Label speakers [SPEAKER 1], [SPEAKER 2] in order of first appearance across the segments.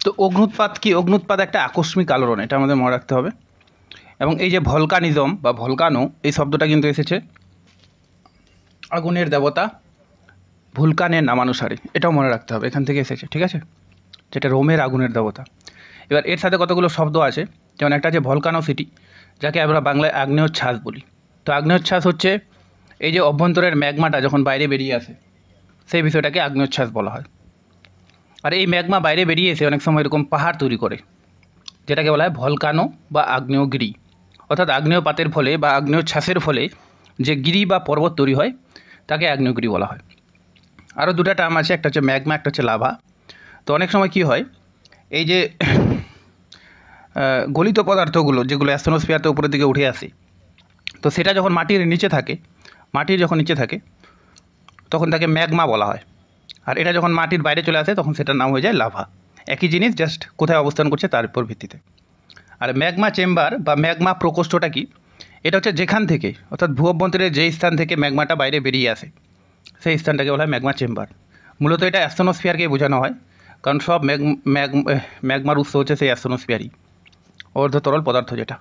[SPEAKER 1] তো অগ্নুৎপাত কি? অগ্নুৎপাত একটা আকস্মিক আলোড়ন, এটা আমাদের মনে রাখতে হবে। এবং এই যে ভলকানিজম বা ভলকানো, এই শব্দটা কিন্তু এসেছে আগুনের দেবতা ভুলকানের নামানুসারে, এটাও মনে রাখতে হবে, এখান থেকে এসেছে, ঠিক আছে, যেটা রোমের আগুনের দেবতা। এবার এর সাথে কতগুলো শব্দ আছে, যেমন একটা আছে ভলকানোসিটি, যাকে আমরা বাংলায় আগ্নেয়োচ্ছ্বাস বলি। তো আগ্নেয়োচ্ছ্বাস হচ্ছে এই যে অভ্যন্তরের ম্যাগমাটা যখন বাইরে বেরিয়ে আসে, সেই বিষয়টাকে আগ্নেয়োচ্ছ্বাস বলা হয়। আর এই ম্যাগমা বাইরে বেরিয়ে এসে অনেক সময় এরকম পাহাড় তৈরি করে, যেটাকে বলা হয় ভলকানো বা আগ্নেয়গিরি। অর্থাৎ আগ্নেয়পাতের ফলে বা আগ্নেয়োচ্ছ্বাসের ফলে যে গিরি বা পর্বত তৈরি হয়, তাকে আগ্নেয়গিরি বলা হয়। আরও দুটা টার্ম আছে, একটা হচ্ছে ম্যাগমা, একটা হচ্ছে লাভা। তো অনেক সময় কী হয়, এই যে গলিত পদার্থগুলো যেগুলো অ্যাস্ট্রোস্ফিয়ারতে উপরের দিকে উঠে আসে, তো সেটা যখন মাটির নিচে থাকে, মাটির যখন নিচে থাকে তখন তাকে ম্যাগমা বলা হয়। আর এটা যখন মাটির বাইরে চলে আসে তখন সেটার নাম হয়ে যায় লাভা। একই জিনিস, জাস্ট কোথায় অবস্থান করছে তার উপর ভিত্তিতে। আর ম্যাগমা চেম্বার বা ম্যাগমা প্রকোষ্ঠটা কি? এটা হচ্ছে যেখান থেকে, অর্থাৎ ভূ অভ্যন্তরের যেই স্থান থেকে ম্যাগমাটা বাইরে বেরিয়ে আসে, সেই স্থানটাকে বলা হয় ম্যাগমা চেম্বার। মূলত এটা অ্যাস্ট্রোস্ফিয়ারকে বোঝানো হয়, কারণ সব ম্যাগমার উৎস হচ্ছে সেই অ্যাস্ট্রোস্ফিয়ারই, অর্ধ তরল পদার্থ যেটা।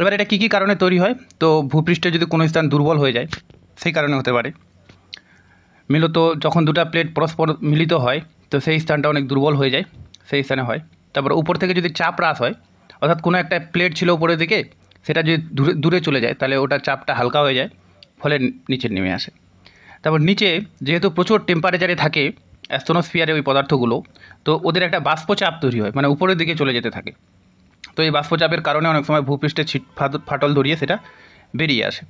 [SPEAKER 1] এবার এটা কী কী কারণে তৈরি হয়? তো ভূপৃষ্ঠে যদি কোনো স্থান দুর্বল হয়ে যায়, সেই কারণে হতে পারে। মূলত যখন দুটো প্লেট পরস্পর মিলিত হয়, তো সেই স্থানটা অনেক দুর্বল হয়ে যায়, সেই স্থানে হয়। তারপর উপর থেকে যদি চাপ হ্রাস হয়, অর্থাৎ কোনো একটা প্লেট ছিল উপরের দিকে, সেটা যদি দূরে দূরে চলে যায়, তাহলে ওটা চাপটা হালকা হয়ে যায়, ফলে নিচে নেমে আসে। তারপর নিচে যেহেতু প্রচুর টেম্পারেচারে থাকে অ্যাস্ট্রোস্ফিয়ারে ওই পদার্থগুলো, তো ওদের একটা বাষ্পচাপ তৈরি হয়, মানে উপরের দিকে চলে যেতে থাকে। তো এই বাষ্পচাপের কারণে অনেক সময় ভূপৃষ্ঠে ফাটল ধরিয়ে সেটা বেরিয়ে আসে।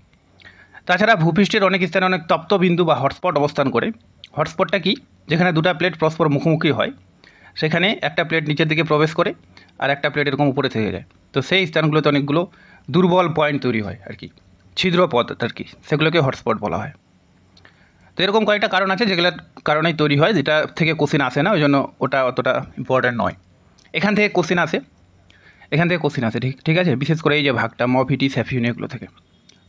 [SPEAKER 1] তাছাড়া ভূপৃষ্ঠের অনেক স্থানে অনেক তপ্ত বিন্দু বা হটস্পট অবস্থান করে। হটস্পটটা কি? যেখানে দুটো প্লেট পরস্পর মুখোমুখি হয়, সেখানে একটা প্লেট নিচের দিকে প্রবেশ করে আর একটা প্লেট এরকম উপরে থেকে যায়। তো সেই স্থানগুলোতে অনেকগুলো দুর্বল পয়েন্ট তৈরি হয় আর কি, ছিদ্র পথ আর কি, সেগুলোকে হটস্পট বলা হয়। তো এরকম কয়েকটা কারণ আছে যেগুলোর কারণেই তৈরি হয়, যেটা থেকে কোশ্চেন আসে না, ওই জন্য ওটা অতটা ইম্পর্ট্যান্ট নয়। এখান থেকে কোশ্চেন আসে, ঠিক আছে, বিশেষ করে এই যে ভাগটা মফিটি স্যাফিউন এগুলো থেকে।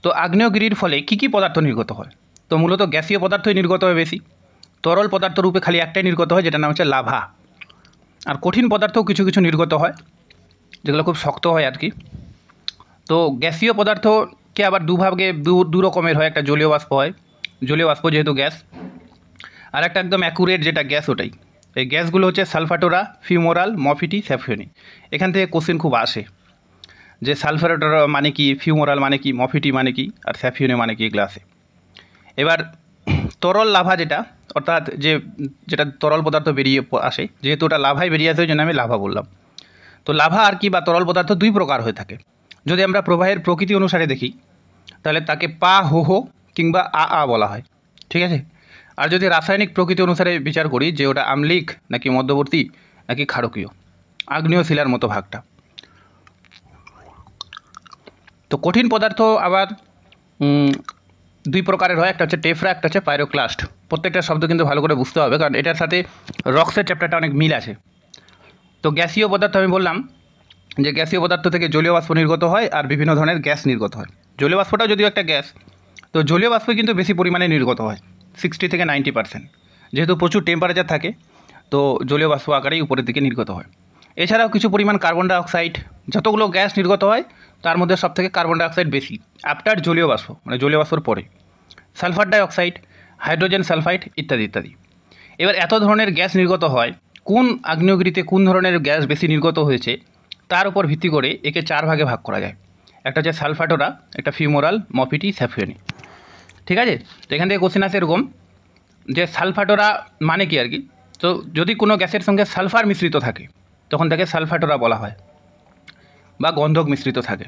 [SPEAKER 1] তো আগ্নেয়গিরির ফলে কী কী পদার্থ নির্গত হয়? তো মূলত গ্যাসীয় পদার্থই নির্গত হয় বেশি। তরল পদার্থ রূপে খালি একটাই নির্গত হয়, যেটার নাম হচ্ছে লাভা। আর কঠিন পদার্থও কিছু কিছু নির্গত হয়, যেগুলো খুব শক্ত হয় আর কি। তো গ্যাসীয় পদার্থকে আবার দুভাগে দু রকমের হয়, একটা জলীয় বাষ্প হয়, জলীয় বাষ্প যেহেতু গ্যাস, আর একটা একদম অ্যাকুরেট যেটা গ্যাস, ওটাই। এই গ্যাসগুলো হচ্ছে সালফাটোরা, ফিউমোরাল, মফিটি, স্যাফিয়নি। এখান থেকে কোশ্চেন খুব আসে যে সালফাটোরা মানে কি, ফিউমোরাল মানে কি, মফিটি মানে কি, আর স্যাফিয়নি মানে কি, এগুলো আসে। এবার তরল লাভা যেটা, অর্থাৎ যেটা তরল পদার্থ বেরিয়ে আসে, যেহেতু ওটা লাভায় বেরিয়ে আসে ওই জন্য আমি লাভা বললাম। তো লাভা আর কি বা তরল পদার্থ দুই প্রকার হয়ে থাকে। যদি আমরা প্রবাহের প্রকৃতি অনুসারে দেখি, তাহলে তাকে পা হো হো কিংবা আ বলা হয়, ঠিক আছে। আর যদি রাসায়নিক প্রকৃতি অনুসারে বিচার করি যে ওটা আম্লিক নাকি মধ্যবর্তী নাকি ক্ষারকীয়, আগ্নেয় শিলার মতো ভাগটা। তো কঠিন পদার্থ আবার দুই প্রকারের হয়, একটা হচ্ছে টেফরা, একটা হচ্ছে পাইরোক্লাস্ট। প্রত্যেকটা শব্দ কিন্তু ভালো করে বুঝতে হবে, কারণ এটার সাথে রক্সের চ্যাপ্টারটা অনেক মিল আছে। তো গ্যাসীয় পদার্থ আমি বললাম যে গ্যাসীয় পদার্থ থেকে জলীয় বাষ্প নির্গত হয় আর বিভিন্ন ধরনের গ্যাস নির্গত হয়। জলীয় বাষ্পটাও যদিও একটা গ্যাস, তো জলীয় বাষ্প কিন্তু বেশি পরিমাণে নির্গত হয়, 60 থেকে 90%। যেহেতু প্রচুর টেম্পারেচার থাকে, তো জলীয় বাষ্প আকারেই উপরের দিকে নির্গত হয়। এছাড়াও কিছু পরিমাণ কার্বন ডাইঅক্সাইড, যতগুলো গ্যাস নির্গত হয় তার মধ্যে সবথেকে কার্বন ডাইঅক্সাইড বেশি আফটার জলীয় বাষ্প, মানে জলীয় বাষ্পর পরে। সালফার ডাইঅক্সাইড, হাইড্রোজেন সালফাইড ইত্যাদি ইত্যাদি। এবার এত ধরনের গ্যাস নির্গত হয়, কোন আগ্নেয়গিরিতে কোন ধরনের গ্যাস বেশি নির্গত হয়েছে তার উপর ভিত্তি করে একে 4 ভাগে ভাগ করা যায়। একটা হচ্ছে সালফাটোরা, একটা ফিউমোরাল, মফিটি, স্যাফিয়নি, ঠিক আছে। তো এখান থেকে কোশ্চেন আসে এরকম যে সালফাটোরা মানে কি আর কি। তো যদি কোনো গ্যাসের সঙ্গে সালফার মিশ্রিত থাকে তখন তাকে সালফাটোরা বলা হয়, বা গন্ধক মিশ্রিত থাকে।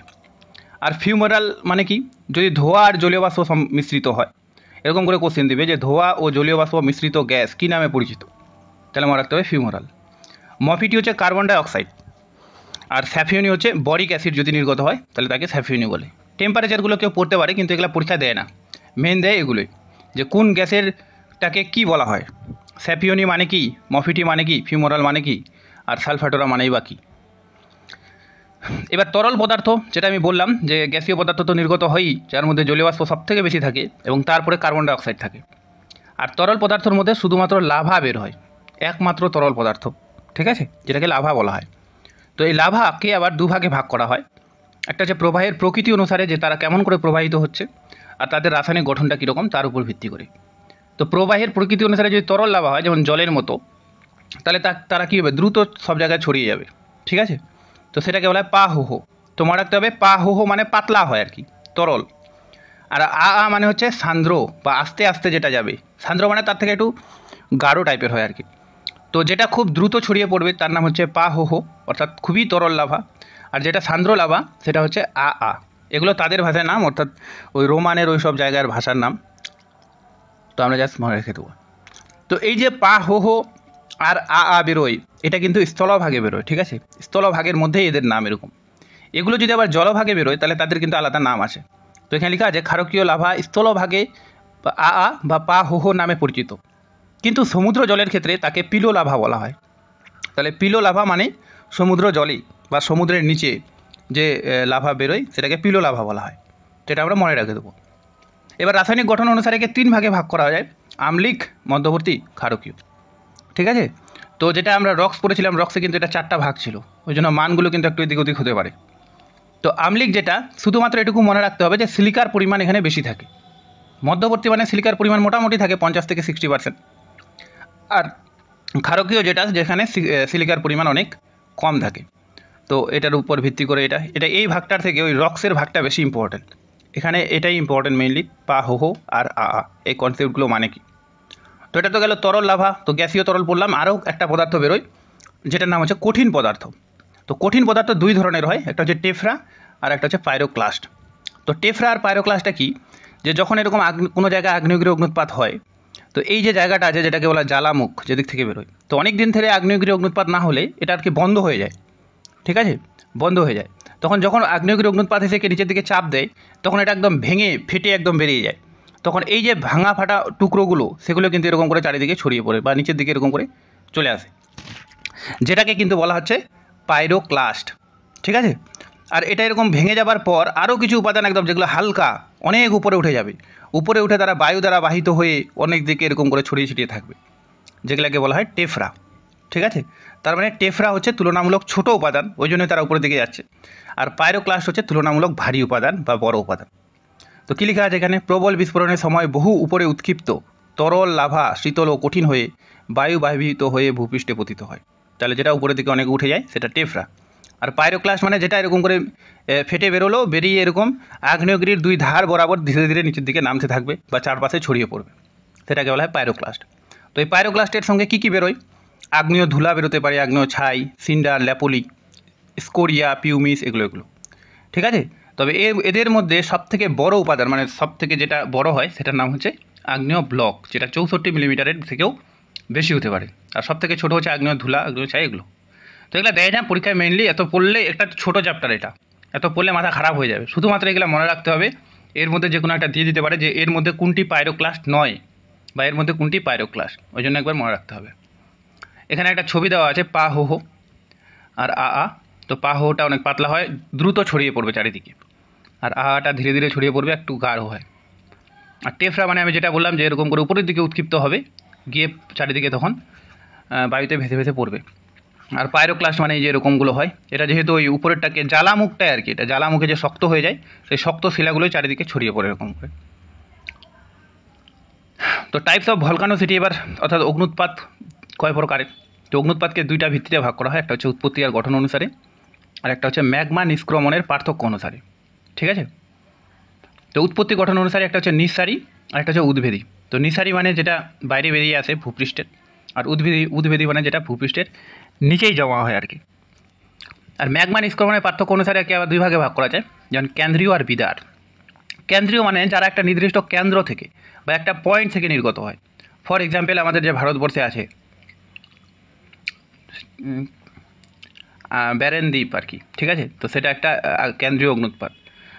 [SPEAKER 1] আর ফিউমোরাল মানে কি? যদি ধোঁয়া আর জলীয় বাষ্প মিশ্রিত হয়, এরকম করে কোশ্চেন দিবে যে ধোঁয়া ও জলীয় বাষ্প মিশ্রিত গ্যাস কী নামে পরিচিত, তাহলে মনে রাখতে হবে ফিউমোরাল। মফিটি হচ্ছে কার্বন ডাইঅক্সাইড, আর স্যাফিয়নি হচ্ছে বরিক অ্যাসিড যদি নির্গত হয় তাহলে তাকে স্যাফিয়নি বলে। টেম্পারেচারগুলো কেউ পড়তে পারে, কিন্তু এগুলো পরীক্ষা দেয় না, মেন দেয় এগুলোই, যে কোন গ্যাসেরটাকে কী বলা হয়। স্যাফিয়নি মানে কি, মফিটি মানে কি, ফিউমোরাল মানে কি, আর সালফাটোরা মানেই বা কী। এবার তরল পদার্থ যেটা আমি বললাম যে গ্যাসীয় পদার্থ তো নির্গত হয়ই, যার মধ্যে জলীয় বাষ্প সবথেকে বেশি থাকে এবং তারপরে কার্বন ডাইঅক্সাইড থাকে। আর তরল পদার্থের মধ্যে শুধুমাত্র লাভা বের হয়, একমাত্র তরল পদার্থ, ঠিক আছে, যেটাকে লাভা বলা হয়। তো এই লাভাকে আবার দুভাগে ভাগ করা হয়। একটা হচ্ছে প্রবাহের প্রকৃতি অনুসারে, যে তারা কেমন করে প্রবাহিত হচ্ছে আর তাদের রাসায়নিক গঠনটা কীরকম তার উপর ভিত্তি করে। তো প্রবাহের প্রকৃতি অনুসারে যদি তরল লাভা হয়, যেমন জলের মতো, তাহলে তারা কী হবে, দ্রুত সব জায়গায় ছড়িয়ে যাবে, ঠিক আছে। তো সেটাকে বলা হয় পাহোহ। তো মনে রাখতে হবে পাহোহ মানে পাতলা হয় আর কি, তরল। আর মানে হচ্ছে সান্দ্র বা আস্তে আস্তে যেটা যাবে। সান্দ্র মানে তার থেকে একটু গাঢ় টাইপের হয় আর কি। তো যেটা খুব দ্রুত ছড়িয়ে পড়বে তার নাম হচ্ছে পাহোহ, অর্থাৎ খুবই তরল লাভা। আর যেটা সান্দ্র লাভা সেটা হচ্ছে এগুলো তাদের ভাষার নাম, অর্থাৎ ওই রোমানের ওই সব জায়গার ভাষার নাম। তো আমরা জাস্ট মনে রেখে দেবো। তো এই যে পাহোহ আর বেরোয়, এটা কিন্তু স্থলভাগে বেরোয়, ঠিক আছে। স্থলভাগের মধ্যেই এদের নাম এরকম। এগুলো যদি আবার জলভাগে বেরোয় তাহলে তাদের কিন্তু আলাদা নাম আছে। তো এখানে লেখা আছে ক্ষারকীয় লাভা স্থলভাগে বা পাহোহ নামে পরিচিত, কিন্তু সমুদ্র জলের ক্ষেত্রে তাকে পিলো লাভা বলা হয়। তাহলে পিলো লাভা মানে সমুদ্র জলে বা সমুদ্রের নিচে যে লাভা বেরোয় সেটাকে পিলো লাভা বলা হয়। তো এটা আমরা মনে রেখে দেবো। এবার রাসায়নিক গঠন অনুসারে একে 3 ভাগে ভাগ করা যায়, আম্লিক, মধ্যবর্তী, ক্ষারকীয়, ঠিক আছে। তো যেটা আমরা রক্স পড়েছিলাম, রক্সে কিন্তু এটা 4টা ভাগ ছিল, ওই জন্য মানগুলো কিন্তু একটু এদিক ওদিক হতে পারে। তো আম্লিক যেটা, শুধুমাত্র এটুকু মনে রাখতে হবে যে সিলিকার পরিমাণ এখানে বেশি থাকে। মধ্যবর্তী মানে সিলিকার পরিমাণ মোটামুটি থাকে 50 থেকে 60%। আর ক্ষারকীয় যেটা, যেখানে সিলিকার পরিমাণ অনেক কম থাকে। তো এটার উপর ভিত্তি করে এটা এই ভাগটার থেকে ওই রক্সের ভাগটা বেশি ইম্পর্টেন্ট। এখানে এটাই ইম্পর্টেন্ট মেইনলি, পাহোহ আর এই কনসেপ্টগুলো মানে কি। তো এটা তো গেল তরল লাভা। তো গ্যাসীয় তরল পড়লাম, আরও একটা পদার্থ বেরোয় যেটার নাম হচ্ছে কঠিন পদার্থ। তো কঠিন পদার্থ 2 ধরনের হয়, একটা হচ্ছে টেফরা আর একটা হচ্ছে পাইরোক্লাস্ট। তো টেফরা আর পাইরোক্লাস্টটা কি, যে যখন এরকম কোনো জায়গায় আগ্নেয়গিরি অগ্নুৎপাত হয়, তো এই যে জায়গাটা আছে যেটাকে বলা জ্বালামুখ, যেদিক থেকে বেরোয়, তো অনেক দিন ধরে আগ্নেয়গিরি অগ্নুৎপাত না হলে এটা আর কি বন্ধ হয়ে যায়, ঠিক আছে, বন্ধ হয়ে যায়। তখন যখন আগ্নেয়গিরি অগ্নুৎপাত এসে নিচের দিকে চাপ দেয়, তখন এটা একদম ভেঙে ফেটে একদম বেরিয়ে যায়। তখন এই যে ভাঙা ফাটা টুকরোগুলো সেগুলো কিন্তু এরকম করে চারিদিকে ছড়িয়ে পড়ে বা নিচের দিকে এরকম করে চলে আসে, যেটাকে কিন্তু বলা হচ্ছে পাইরোক্লাস্ট, ঠিক আছে। আর এটা এরকম ভেঙে যাবার পর আরও কিছু উপাদান একদম যেগুলো হালকা অনেক উপরে উঠে যাবে, উপরে উঠে তারা বায়ু দ্বারা বাহিত হয়ে অনেক দিকে এরকম করে ছড়িয়ে ছিটিয়ে থাকবে, যেগুলোকে বলা হয় টেফরা, ঠিক আছে। তার মানে টেফরা হচ্ছে তুলনামূলক ছোট উপাদান, ওই জন্য তারা উপরের দিকে যাচ্ছে। আর পাইরোক্লাস্ট হচ্ছে তুলনামূলক ভারী উপাদান বা বড় উপাদান। তো কী লেখা আছে এখানে, প্রবল বিস্ফোরণের সময় বহু উপরে উৎক্ষিপ্ত তরল লাভা শীতল ও কঠিন হয়ে বায়ু বাহিত হয়ে ভূপৃষ্ঠে পতিত হয়। তাহলে যেটা উপরের দিকে অনেক উঠে যায় সেটা টেফরা। আর পাইরোক্লাস্ট মানে যেটা এরকম করে ফেটে বেরোলো, বেরিয়ে এরকম আগ্নেয়গিরির 2 ধার বরাবর ধীরে ধীরে নিচের দিকে নামতে থাকবে বা চারপাশে ছড়িয়ে পড়বে, সেটাকে বলা হয় পাইরোক্লাস্ট। তো এই পাইরোক্লাস্টের সঙ্গে কী কী বেরোয়, আগ্নেয় ধুলা বেরোতে পারে, আগ্নেয় ছাই, সিন্ডার, ল্যাপোলি, স্কোরিয়া, পিউমিস, এগুলো, ঠিক আছে। তবে এদের মধ্যে সবথেকে বড় উপাদান, মানে সবথেকে যেটা বড় হয় সেটার নাম হচ্ছে আগ্নেয় ব্লক, যেটা 64 মিলিমিটারের থেকেও বেশি হতে পারে। আর সবথেকে ছোটো হচ্ছে আগ্নেয় ধুলা, আগ্নেয় ছাই, এগুলো। তো এগুলো দেয় না পরীক্ষায় মেইনলি, এত পড়লে একটা ছোটো চ্যাপ্টার, এটা এত পড়লে মাথা খারাপ হয়ে যাবে। শুধুমাত্র এগুলো মনে রাখতে হবে, এর মধ্যে যে কোনো একটা দিয়ে দিতে পারে যে এর মধ্যে কোনটি পাইরোক্লাস্ট নয় বা এর মধ্যে কোনটি পাইরোক্লাস্ট, ওই জন্য একবার মনে রাখতে হবে। এখানে একটা ছবি দেওয়া আছে পাহোহ আর তো পাহোটা অনেক পাতলা হয়, দ্রুত ছড়িয়ে পড়বে চারিদিকে, আর আটা ধীরে ধীরে ছড়িয়ে পড়বে, একটু গাঢ় হয়। আর টেফরা মানে আমি যেটা বললাম যে এরকম করে উপরের দিকে উৎক্ষিপ্ত হবে, গিয়ে চারিদিকে তখন বায়ুতে ভেসে ভেসে পড়বে। আর পাইরোক্লাস্ট মানে এই যে এরকমগুলো হয়, এটা যেহেতু ওই উপরেরটাকে জ্বালামুখটাই আর কি, এটা জ্বালামুখে যে শক্ত হয়ে যায় সেই শক্ত শিলাগুলোই চারিদিকে ছড়িয়ে পড়ে এরকম করে। তো টাইপস অফ ভলকানোসিটি এবার, অর্থাৎ অগ্নুৎপাত কয় প্রকারের। তো অগ্নুৎপাতকে 2টা ভিত্তিতে ভাগ করা হয়, একটা হচ্ছে উৎপত্তি আর গঠন অনুসারে, আর একটা হচ্ছে ম্যাগমা নিষ্ক্রমণের পার্থক্য অনুসারে, ঠিক আছে। তো উৎপত্তি গঠন অনুসারে একটা হচ্ছে নিঃসারী আর একটা হচ্ছে উদ্ভেদী। তো নিঃসারী মানে যেটা বাইরে বেরিয়ে আসে ভূপৃষ্ঠের, আর উদ্ভেদী মানে যেটা ভূপৃষ্ঠের নিচেই জমা হয় আর কি। আর ম্যাগমা নিষ্ক্রমণের পার্থক্য অনুসারে একে আবার 2 ভাগে ভাগ করা যায়, যেমন কেন্দ্রীয় আর বিদার। কেন্দ্রীয় মানে যারা একটা নির্দিষ্ট কেন্দ্র থেকে বা একটা পয়েন্ট থেকে নির্গত হয়। ফর এক্সাম্পল আমাদের যে ভারতবর্ষে আছে ব্যারেন দ্বীপ আর কি, ঠিক আছে। তো সেটা একটা কেন্দ্রীয় অগ্নুৎপাত।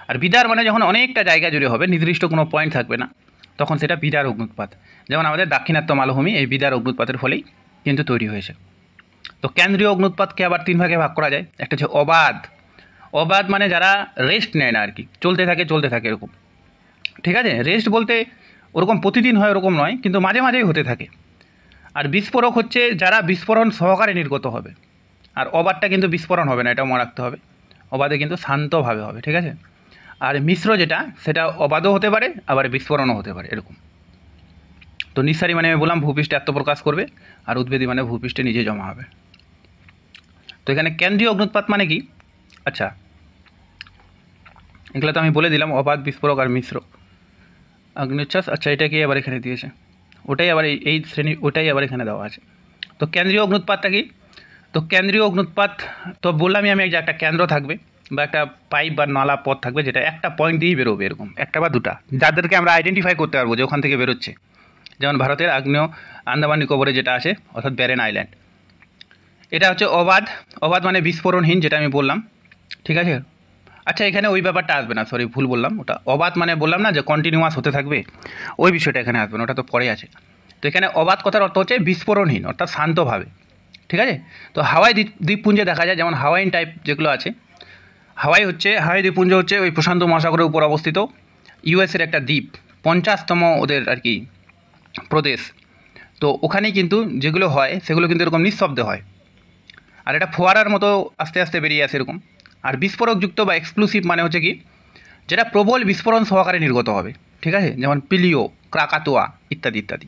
[SPEAKER 1] আর বিদার মানে যখন অনেকটা জায়গা জুড়ে হবে, নির্দিষ্ট কোনো পয়েন্ট থাকবে না, তখন সেটা বিদার অগ্নুৎপাত। যেমন আমাদের দাক্ষিণাত্য মালভূমি এই বিদার অগ্নুৎপাতের ফলেই কিন্তু তৈরি হয়েছে। তো কেন্দ্রীয় অগ্নুৎপাতকে আবার 3 ভাগে ভাগ করা যায়, একটা হচ্ছে অবাধ। অবাধ মানে যারা রেস্ট নেয় না আর কি, চলতে থাকে এরকম, ঠিক আছে। রেস্ট বলতে ওরকম প্রতিদিন হয় ওরকম নয়, কিন্তু মাঝে মাঝেই হতে থাকে। আর বিস্ফোরক হচ্ছে যারা বিস্ফোরণ সহকারে নির্গত হবে। আর অবাধটা কিন্তু বিস্ফোরণ হবে না, এটাও মনে রাখতে হবে। অবাধে কিন্তু শান্তভাবে হবে, ঠিক আছে। আর মিশ্র যেটা, সেটা অবাধও হতে পারে আবার বিস্ফোরণও হতে পারে, এরকম। তো নিঃসারী মানে আমি বললাম ভূপৃষ্ঠে আত্মপ্রকাশ করবে, আর উদ্ভিদী মানে ভূপৃষ্ঠে নিজে জমা হবে। তো এখানে কেন্দ্রীয় অগ্নুৎপাত মানে কি? আচ্ছা, এগুলো তো আমি বলে দিলাম, অবাধ, বিস্ফোরক আর মিশ্র অগ্নুচ্ছ্বাস। আচ্ছা, এটাকে আবার এখানে দিয়েছে, ওটাই আবার এই শ্রেণী, ওটাই আবার এখানে দেওয়া আছে। তো কেন্দ্রীয় অগ্নুৎপাতটা কি? তো কেন্দ্রীয় অগ্নুৎপাত, তো বললামই আমি, যে একটা কেন্দ্র থাকবে বা একটা পাইপ বা নালা পথ থাকবে, যেটা একটা পয়েন্ট দিয়েই বেরোবে, এরকম একটা বা দুটা, যাদেরকে আমরা আইডেন্টিফাই করতে পারবো যে ওখান থেকে বেরোচ্ছে। যেমন ভারতের আগ্নেয় আন্দামান নিকোবরে যেটা আছে, অর্থাৎ ব্যারেন আইল্যান্ড, এটা হচ্ছে অবাধ। অবাধ মানে বিস্ফোরণহীন, যেটা আমি বললাম, ঠিক আছে। আচ্ছা, এখানে ওই ব্যাপারটা আসবে না, সরি ভুল বললাম। ওটা অবাধ মানে বললাম না যে কন্টিনিউয়াস হতে থাকবে, ওই বিষয়টা এখানে আসবে না, ওটা তো পরে আছে। তো এখানে অবাধ কথার অর্থ হচ্ছে বিস্ফোরণহীন, অর্থাৎ শান্তভাবে, ঠিক আছে। তো হাওয়াই দ্বীপপুঞ্জে দেখা যায়, যেমন হাওয়াইন টাইপ যেগুলো আছে, হাওয়াই দ্বীপপুঞ্জ হচ্ছে ওই প্রশান্ত মহাসাগরের উপর অবস্থিত ইউএসের একটা দ্বীপ, 50তম ওদের আর কি প্রদেশ। তো ওখানেই কিন্তু যেগুলো হয় সেগুলো কিন্তু এরকম নিঃশব্দে হয়, আর এটা ফোয়ারার মতো আস্তে আস্তে বেরিয়ে আসে এরকম। আর বিস্ফোরকযুক্ত বা এক্সপ্লোসিভ মানে হচ্ছে কি, যেটা প্রবল বিস্ফোরণ সহকারে নির্গত হবে, ঠিক আছে। যেমন পিলিও, ক্রাকাতোয়া ইত্যাদি ইত্যাদি।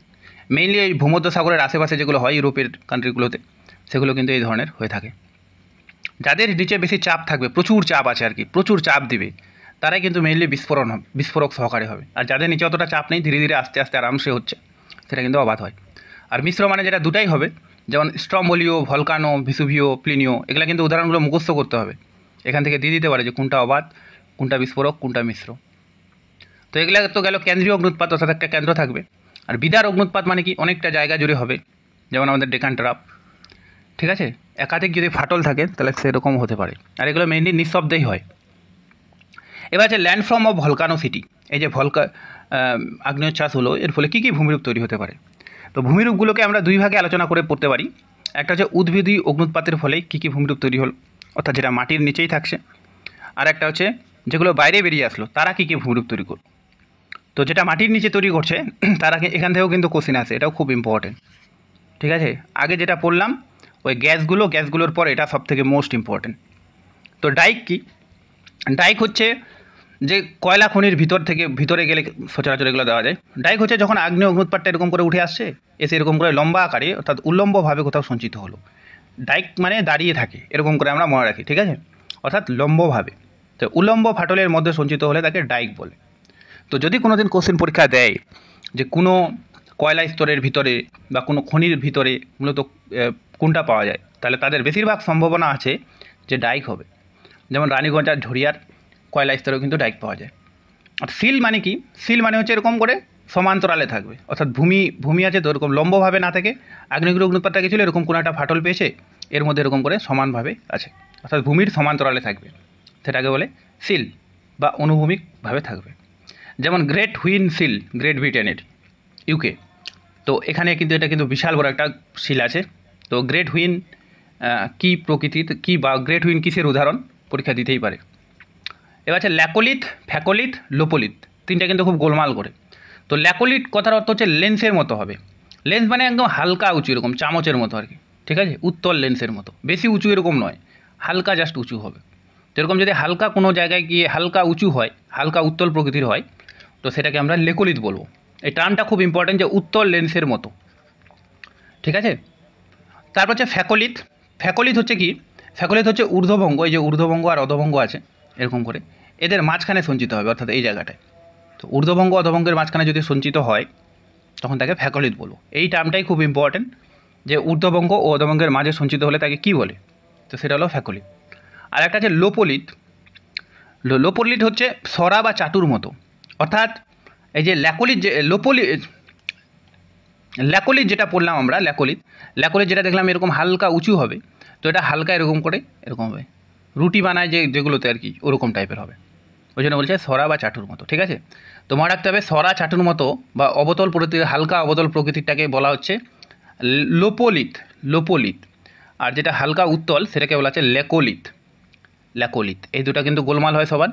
[SPEAKER 1] মেইনলি এই ভূমধ্যসাগরের আশেপাশে যেগুলো হয় ইউরোপের কান্ট্রিগুলোতে, সেগুলো কিন্তু এই ধরনের হয়ে থাকে। যাদের নিচে বেশি চাপ থাকবে, প্রচুর চাপ আছে আর কি, প্রচুর চাপ দিবে, তারাই কিন্তু মেইনলি বিস্ফোরক সহকারে হবে। আর যাদের নিচে অতটা চাপ নেই, ধীরে ধীরে আস্তে আস্তে আরামসে হচ্ছে, সেটা কিন্তু অবাধ হয়। আর মিশ্র মানে যেটা দুটাই হবে, যেমন স্ট্রম্বোলিও, ভলকানো, ভিসুভিও, প্লিনিও, এগুলো কিন্তু উদাহরণগুলো মুখস্থ করতে হবে। এখান থেকে দিয়ে দিতে পারে যে কোনটা অবাধ, কোনটা বিস্ফোরক, কোনটা মিশ্র। তো এগুলো তো গেল কেন্দ্রীয় অগ্নুৎপাত, অর্থাৎ একটা কেন্দ্র থাকবে। আর বিদার অগ্নুৎপাত মানে কি, অনেকটা জায়গা জুড়ে হবে, যেমন আমাদের ডেকান ট্রাপ, ঠিক আছে। একাধিক যদি ফাটল থাকে তাহলে সেরকম হতে পারে। আর এগুলো মেইনলি নিঃশব্দেই হয়। এবার আছে ল্যান্ডফর্ম অফ ভলকানো সিটি। এই যে আগ্নেয়চ্ছ্বাস হলো, এর ফলে কী কী ভূমিরূপ তৈরি হতে পারে? তো ভূমিরূপগুলোকে আমরা দুই ভাগে আলোচনা করে পড়তে পারি। একটা হচ্ছে উদ্ভিদী অগ্নুৎপাতের ফলে কী কী ভূমিরূপ তৈরি হলো, অর্থাৎ যেটা মাটির নিচেই থাকছে। আর একটা হচ্ছে যেগুলো বাইরে বেরিয়ে আসলো, তারা কী কী ভূমিরূপ তৈরি করলো। তো যেটা মাটির নিচে তৈরি করছে, তারা এখান থেকেও কিন্তু কোশ্চেন আসে, এটাও খুব ইম্পর্টেন্ট, ঠিক আছে। আগে যেটা পড়লাম ওই গ্যাসগুলোর পর এটা সবথেকে মোস্ট ইম্পর্টেন্ট। তো ডাইক কি? ডাইক হচ্ছে যে কয়লা খনির ভিতরে গেলে সচরাচর এগুলো দেওয়া যায়। ডাইক হচ্ছে যখন আগ্নেয় অগ্নুৎপাতটা এরকম করে উঠে আসছে, এসে এরকম করে লম্বা আকারে, অর্থাৎ উল্লম্বভাবে কোথাও সঞ্চিত হলো। ডাইক মানে দাঁড়িয়ে থাকে, এরকম করে আমরা মনে রাখি, ঠিক আছে, অর্থাৎ লম্বভাবে। তো উল্লম্ব ফাটলের মধ্যে সঞ্চিত হলে তাকে ডাইক বলে। তো যদি কোনো দিন কোশ্চেন পরীক্ষা দেয় যে কোনো কয়লা স্তরের ভিতরে বা কোনো খনির ভিতরে মূলত কোনটা পাওয়া যায়, তাহলে তাদের বেশিরভাগ সম্ভাবনা আছে যে ডাইক হবে। যেমন রানীগঞ্জ আর ঝরিয়ার কয়লা স্তরেও কিন্তু ডাইক পাওয়া যায়। আর সিল মানে কি? সিল মানে হচ্ছে এরকম করে সমান্তরালে থাকবে, অর্থাৎ ভূমি আছে তো এরকম লম্বভাবে না থেকে আগ্নেয়গিরি অগ্নুৎপাতটা গেছিল, এরকম কোনো একটা ফাটল পেয়েছে, এর মধ্যে এরকম করে সমানভাবে আছে, অর্থাৎ ভূমির সমান্তরালে থাকবে, সেটাকে বলে সিল বা অনুভূমিকভাবে থাকবে। যেমন গ্রেট হুইন সিল, গ্রেট ব্রিটেনের, ইউকে। তো এখানে কিন্তু এটা কিন্তু বিশাল বড় একটা সিল আছে। তো গ্রেট হুইন কী প্রকৃতির কী, বা গ্রেট হুইন কিসের উদাহরণ, পরীক্ষা দিতেই পারে। এবার আছে ল্যাকোলিথ, ফ্যাকোলিথ, লোপোলিথ, তিনটা কিন্তু খুব গোলমাল করে। তো ল্যাকোলিথ কথার অর্থ হচ্ছে লেন্সের মতো হবে। লেন্স মানে একদম হালকা উঁচু, এরকম চামচের মতো আর কি, ঠিক আছে, উত্তল লেন্সের মতো, বেশি উঁচু এরকম নয়, হালকা জাস্ট উঁচু হবে। যেরকম যদি হালকা কোনো জায়গায় গিয়ে হালকা উঁচু হয়, হালকা উত্তল প্রকৃতির হয়, তো সেটাকে আমরা লেকোলিথ বলবো। এই টার্মটা খুব ইম্পর্টেন্ট, যে উত্তল লেন্সের মতো, ঠিক আছে। তারপর হচ্ছে ফ্যাকোলিথ। ফ্যাকোলিথ হচ্ছে কি? ফ্যাকোলিথ হচ্ছে ঊর্ধ্বভঙ্গ, এই যে ঊর্ধ্বভঙ্গ আর অধভঙ্গ আছে এরকম করে, এদের মাঝখানে সঞ্চিত হবে, অর্থাৎ এই জায়গাটায়। তো ঊর্ধ্বভঙ্গ অধভঙ্গের মাঝখানে যদি সঞ্চিত হয়, তখন তাকে ফ্যাকোলিথ বলবো। এই টার্মটাই খুব ইম্পর্টেন্ট, যে ঊর্ধ্বভঙ্গ ও অধভঙ্গের মাঝে সঞ্চিত হলে তাকে কী বলে, তো সেটা হলো ফ্যাকোলিথ। আর একটা আছে লোপোলিথ। লোপোলিথ হচ্ছে সরা বা চাটুর মতো, অর্থাৎ এই যে ল্যাকোলিথ, যে ল্যাকোলিথ যেটা পড়লাম আমরা, ল্যাকোলিথ যেটা দেখলাম এরকম হালকা উঁচু হবে, তো এটা হালকা এরকম করে এরকম হবে, রুটি বানায় যেগুলোতে আর কি, ওরকম টাইপের হবে, ওই জন্য বলছে সরা বা চাটুর মতো, ঠিক আছে। তো মনে রাখতে হবে সরা চাটুর মতো বা অবতল প্রকৃতির, হালকা অবতল প্রকৃতিরটাকে বলা হচ্ছে লোপোলিথ। আর যেটা হালকা উত্তল সেটাকে বলা হচ্ছে ল্যাকোলিথ। এই দুটো কিন্তু গোলমাল হয় সবার।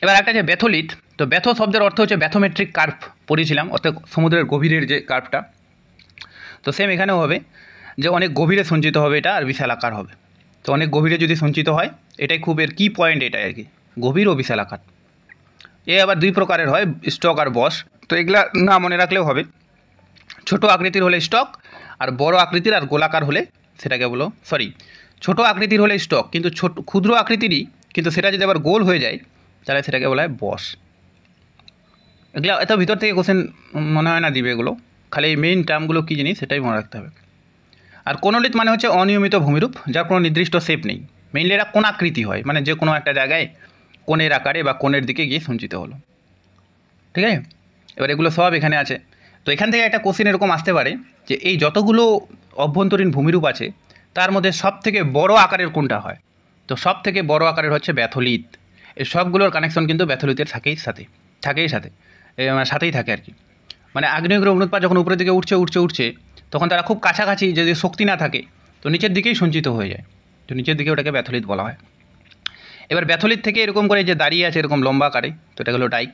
[SPEAKER 1] এবার একটা যে ব্যাথোলিথ। তো ব্যাথো শব্দের অর্থ হচ্ছে ব্যাথোমেট্রিক কার্ভ, পড়েছিলাম, অর্থাৎ সমুদ্রের গভীরের যে কার্ভটা। তো সেম এখানেও হবে যে অনেক গভীরে সঞ্চিত হবে এটা আর বিশাল আকার হবে। তো অনেক গভীরে যদি সঞ্চিত হয়, এটাই খুব এর কি পয়েন্ট, এটাই আর কি, গভীর ও বিশাল আকার। এ আবার দুই প্রকারের হয়, স্টক আর বস। তো এগুলা না মনে রাখলেও হবে। ছোট আকৃতির হলে স্টক, আর বড় আকৃতির আর গোলাকার হলে সেটাকে বলো, সরি, ছোট আকৃতির হলে স্টক, কিন্তু ছোট ক্ষুদ্র আকৃতিরই, কিন্তু সেটা যদি আবার গোল হয়ে যায় তাহলে সেটাকে বলা হয় বস। এগুলো এত ভিতর থেকে কোশ্চেন মনে হয় না দিবে এগুলো, খালি এই মেইন টার্মগুলো কী জিনিস সেটাই মনে রাখতে হবে। আর কোণলিত মানে হচ্ছে অনিয়মিত ভূমিরূপ, যার কোনো নির্দিষ্ট শেপ নেই। মেইনলি এরা কোণাকৃতি হয়, মানে যে কোনো একটা জায়গায় কোণের আকারে বা কোণের দিকে গিয়ে সঞ্চিত হলো। ঠিক আছে, এবার এগুলো সব এখানে আছে। তো এখান থেকে একটা কোশ্চেন এরকম আসতে পারে যে এই যতগুলো অভ্যন্তরীণ ভূমিরূপ আছে তার মধ্যে সব থেকে বড় আকারের কোনটা হয়? তো সব থেকে বড় আকারের হচ্ছে ব্যাথলিত। এই সবগুলোর কানেকশন কিন্তু ব্যাথলিতের থাকেই সাথেই থাকে আর কি। মানে আগ্নেয়গিরি অগ্নুৎপাত যখন উপরের দিকে উঠছে তখন তারা খুব কাছাকাছি, যদি শক্তি না থাকে তো নিচের দিকেই সঞ্চিত হয়ে যায়, তো নিচের দিকে ওটাকে ব্যাথলিত বলা হয়। এবার ব্যাথলিত থেকে এরকম করে যে দাঁড়িয়ে আছে এরকম লম্বা আকারে, তো এটা হলো ডাইক।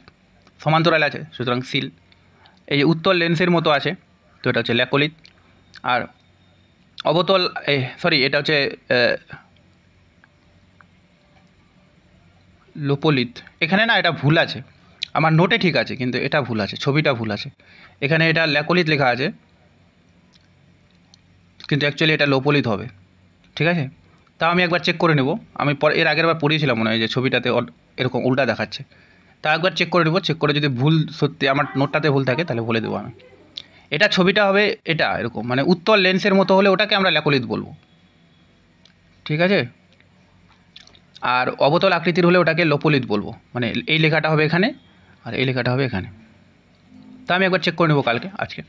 [SPEAKER 1] সমান্তরাল আছে সুতরাং সিল। এই যে উত্তল লেন্সের মতো আছে, তো এটা হচ্ছে ল্যাকোলিত। আর অবতল, এটা হচ্ছে লোপোলিত। এখানে না এটা ভুল আছে, আমার নোটে ঠিক আছে কিন্তু এটা ভুল আছে, ছবিটা ভুল আছে। এখানে এটা ল্যাকোলিত লেখা আছে কিন্তু অ্যাকচুয়ালি এটা লোপোলিত হবে। ঠিক আছে, তাও আমি একবার চেক করে নেব। আমি এর আগের বার পড়িয়েছিলাম মনে হয় যে ছবিটাতে এরকম উল্টা দেখাচ্ছে, তা একবার চেক করে নেব। চেক করে যদি ভুল সত্যি আমার নোটটাতে ভুল থাকে তাহলে বলে দেবো আমি। এটা ছবিটা হবে এটা এরকম, মানে উত্তল লেন্সের মতো হলে ওটাকে আমরা ল্যাকোলিত বলবো। ঠিক আছে, আর অবতল আকৃতির হলে ওটাকে লোপোলিত বলবো। মানে এই লেখাটা হবে এখানে আর এই লেখাটা হবে এখানে। তা আমি একবার চেক করে নেবো আজকে।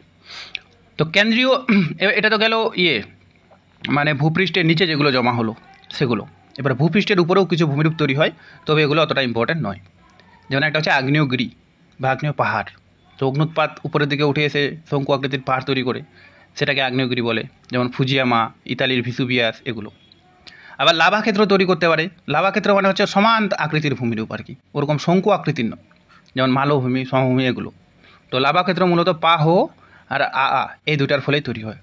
[SPEAKER 1] তো কেন্দ্রীয় এটা তো গেল মানে ভূপৃষ্ঠের নিচে যেগুলো জমা হলো সেগুলো। এবার ভূপৃষ্ঠের উপরেও কিছু ভূমিরূপ তৈরি হয়, তবে এগুলো অতটা ইম্পর্ট্যান্ট নয়। যেমন একটা হচ্ছে আগ্নেয়গিরি বা আগ্নেয় পাহাড়। তো অগ্নুৎপাত উপরের দিকে উঠে এসে শঙ্কু আকৃতির পাহাড় তৈরি করে, সেটাকে আগ্নেয়গিরি বলে। যেমন ফুজিয়ামা, ইতালির ভিসুভিয়াস এগুলো। আবার লাভা ক্ষেত্র তৈরি করতে পারে। লাভা ক্ষেত্র মানে হচ্ছে সমান আকৃতির ভূমিরূপ আর কি, ওরকম শঙ্কু আকৃতির নয়, যেমন মালভূমি, সমভূমি এগুলো। তো লাভা ক্ষেত্র মূলত পাহ আর এই দুটার ফলেই তৈরি হয়।